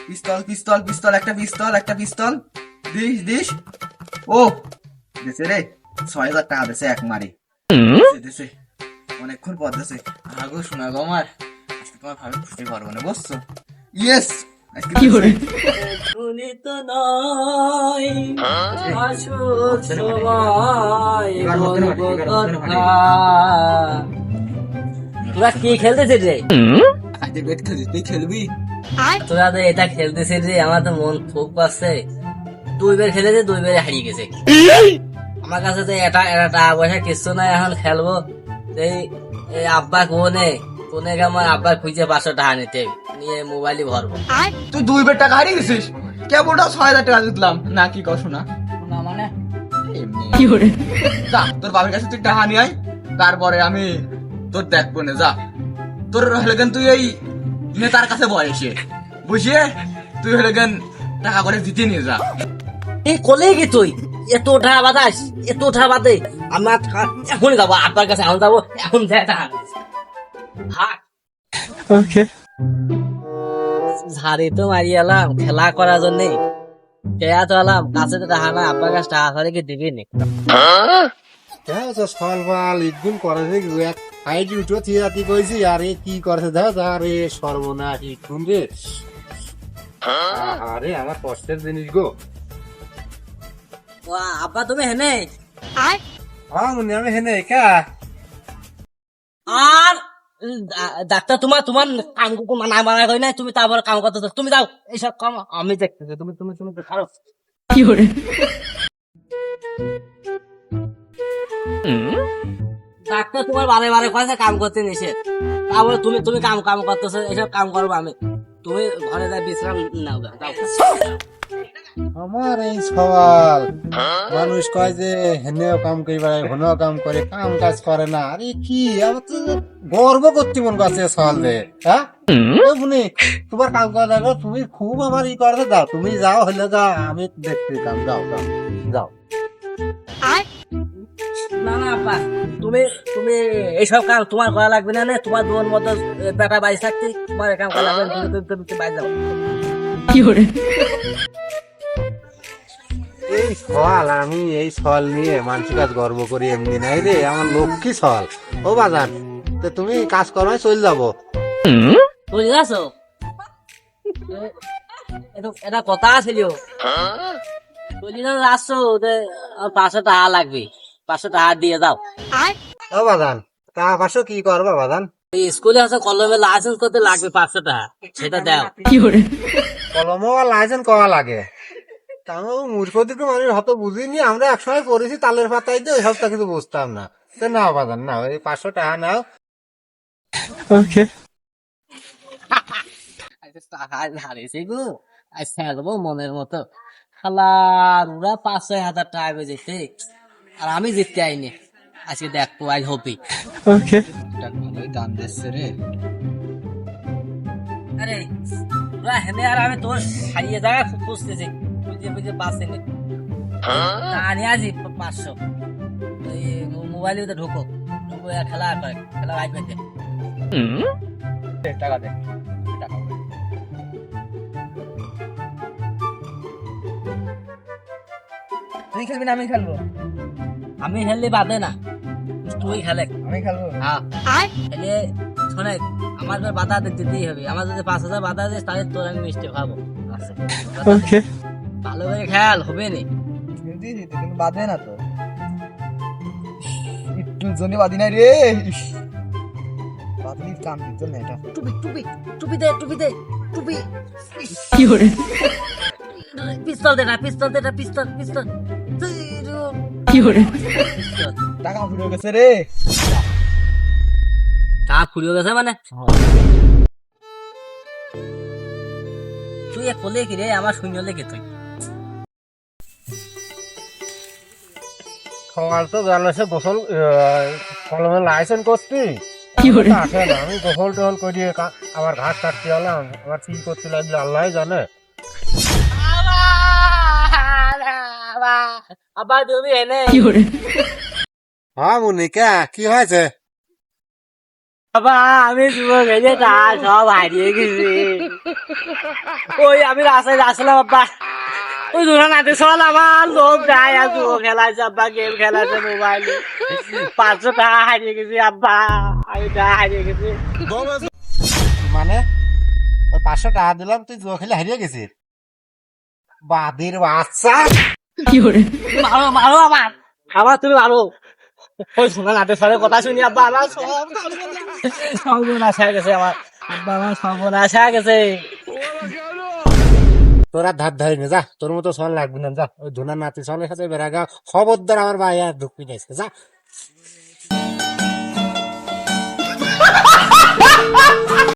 পিস্তল পিস্তল পিস্তল, একটা পিস্তল this this. ও দেশে রে, 6,000 টাকা দেশে এক মারি দেশে, অনেকক্ষণ পর দেশে। আগো শোনা গো আমার, আজকে তোমার ভাবে খুশি করবো না, বুঝছো? ইয়েস, কি করে শুনিত নয় আসুক সময় বলবো কথা। তোরা কি খেলতেছিস রে? আজকে বেট খেলছিস, তুই খেলবি? তোরা তো এটা খেলতেছিস রে, আমার তো মন খুব পাচ্ছে। 2 বার খেলেছে, 2 বারে হারিয়ে গেছে। আমার কাছে তো এটা এটা টাকা পয়সা কিছু নাই, এখন খেলবো। এই এই আব্বা কোনে কোনে আমার আব্বা খুঁজে 500 টাকা নিতে নিয়ে মোবাইলই ভরবো। তুই 2 বার টাকা হারিয়ে গেছিস? কেবলটা 6,000 টাকা দিলাম না, কি কর শোনা? না মানে এমনি কি করে যা, তোর বাবার কাছে তুই টাকা নিয়ে আয়, তারপরে আমি তোর দেখবো না। যা, তোর হলে কেন তুই এই নেতার কাছে বয়সে বুঝিয়ে তুই হলে কেন টাকা করে দিতে নিয়ে যা। এই কোলে কি তুই এত টাকা বাতাস, এত টাকা বাদে আমরা এখন যাবো আব্বার কাছে, এখন যাবো, এখন যায় টাকা ভাগ। ওকে ঝাড়ি তো মারি এলাম খেলা করার জন্যে, খেয়া তো এলাম, কাছে তো টাকা না, আব্বার কাছে টাকা ছাড়ে কি দিবি নি? সলবাল ইগুন করেছে হাইট উঠো থিয়াতি কইছি আরে কি করেছে দাও আরে সর্বনাশ ইগুন রে। আরে আমার কষ্টের জিনিস গো। ও আব্বা তুমি হেনে হ্যাঁ মনে আমি হেনে একা আর ডাক্তার তোমার তোমার কাম মানা মানা করি না, তুমি তারপর কাম করতে তুমি যাও, এইসব কাম আমি দেখতেছি, তুমি তুমি তুমি খারো। কি করে ডাক্তার তোমার বারে বারে কয়েছে কাম করতে নিষেধ, তারপরে তুমি তুমি কাম কাম করতেছো, এইসব কাম করবো আমি, তুমি ঘরে যাই বিশ্রাম নাও যাও। আমার এই সওয়াল মানুষ কয় যে হেনেও কাম করি বেড়ায় হনেও কাম করে, কাম কাজ করে না। আরে কি আমার তো গর্ব করতে মন করছে সওয়াল দে। হ্যাঁ শুনি তোমার কাম করা দেখো, তুমি খুব আমার ই করতে দাও, তুমি যাও হলে যাও, আমি দেখতে কাম যাও যাও যাও। না না আব্বা, তুমি তুমি এইসব কাম তোমার করা লাগবে না, তোমার দোয়ার মতো বেটা বাড়ি থাকতে তোমার এই কাম করা লাগবে না, তুমি বাড়ি যাও। কি করে এই সওয়াল, আমি এই সওয়াল নিয়ে মানসিক কাজ গর্ব করি এমনি নাই রে, আমার লক্ষ্মী সওয়াল। ও বাজান তো তুমি কাজ করো, চলে যাবো। বুঝে গেছো? এটা কথা ছিল, বুঝলি না? আসছো 500 টাকা লাগবে, 500 টাকা দিয়ে যাও। ও বাজান তা পাশো কি করবা বাজান? এই স্কুলে আছে কলমে লাইসেন্স করতে লাগবে 500 টাকা, সেটা দাও। কি করে কলম আর লাইসেন্স করা লাগে? তাও মূর্খ দিকে মানুষ হত বুঝিনি, আমরা একসময় পড়েছি তালের পাতায় দিয়ে, ওই সবটা কিছু বুঝতাম না। তো না বাজান না, ওই 500 টাকা নাও। ওকে টাকা হারিয়েছি গো, আজ ফেলবো মনের মতো। খালার ওরা 5-6 হাজার টাকা বেজেছে, আর আমি জিততে আইনি। আজকে দেখবো আজ হবি। ওকে ভালোই দাম দিচ্ছে রে। আরে ওরা হেনে আর আমি তোর হারিয়ে জায়গা খুঁজতেছি, বুঝে বুঝে বাসেনি আনি আছি 500। এই মোবাইলে তো ঢুকো ঢুকো, খেলা করে খেলা ভাই পেতে টাকা দে, টাকা দে। তুই খেলবি না আমি খেলবো? আমি খেললে বাদে না, তুই খেলে। আমি খেলবো। হ্যাঁ খেলে শোনে, আমার তো বাধা দিতেই হবে। আমার যদি 5,000 বাধা দিস, তাহলে তোর আমি মিষ্টি খাবো। ওকে ভালো করে খেয়াল হবে নি। দিদি দিদি কিন্তু বাঁধে না তো, একটু জন্য বাঁধি নাই রে। বাঁধলি কাম দিত না এটা। টুপি টুপি টুপি দে, টুপি দে, টুপি। কি করে পিস্তল দে না, পিস্তল দে না, পিস্তল পিস্তল। কি করে টাকা ফুরে গেছে রে। তা ফুরিয়ে গেছে মানে? তুই এক কি রে, আমার শূন্য লেগে তুই। সকাল তো জানলে গোসল কলমে লাইসেন্স করছি, কি করে আসে না। আমি গোসল টোল করি, আমার ঘাস কাটতে হলাম, আমার কি করতে লাগলো আল্লাহ জানে। আবার তুমি এনে কি করে হ্যাঁ মুনিকা কি হয়েছে? বাবা আমি যুবক হয়ে তা সব হারিয়ে গেছি। ওই আমি রাস্তায় যাচ্ছিলাম আব্বা, ওই ধরা নাতে চল আমার লোক যায় আর যুবক খেলাচ্ছে আব্বা, গেম খেলাচ্ছে মোবাইলে, 500 টাকা হারিয়ে গেছি আব্বা, আমি টাকা হারিয়ে গেছি। মানে ওই 500 টাকা দিলাম, তুই জুয়া খেলে হারিয়ে গেছিস? বাদের বাচ্চা! মারো মারো আমার, আবার তুমি মারো। ওই শোনা নাতে সরে কথা শুনি আব্বা, আমার সর্বনাশ হয়ে গেছে আমার আব্বা, আমার সর্বনাশ হয়ে গেছে। তোরা ধার ধারি না, যা, তোর মতো সল লাগবে না, যা ওই ধুনার নাতি সলের সাথে বেড়াগা, খবরদার আমার ভাই আর ঢুকবি না, যা।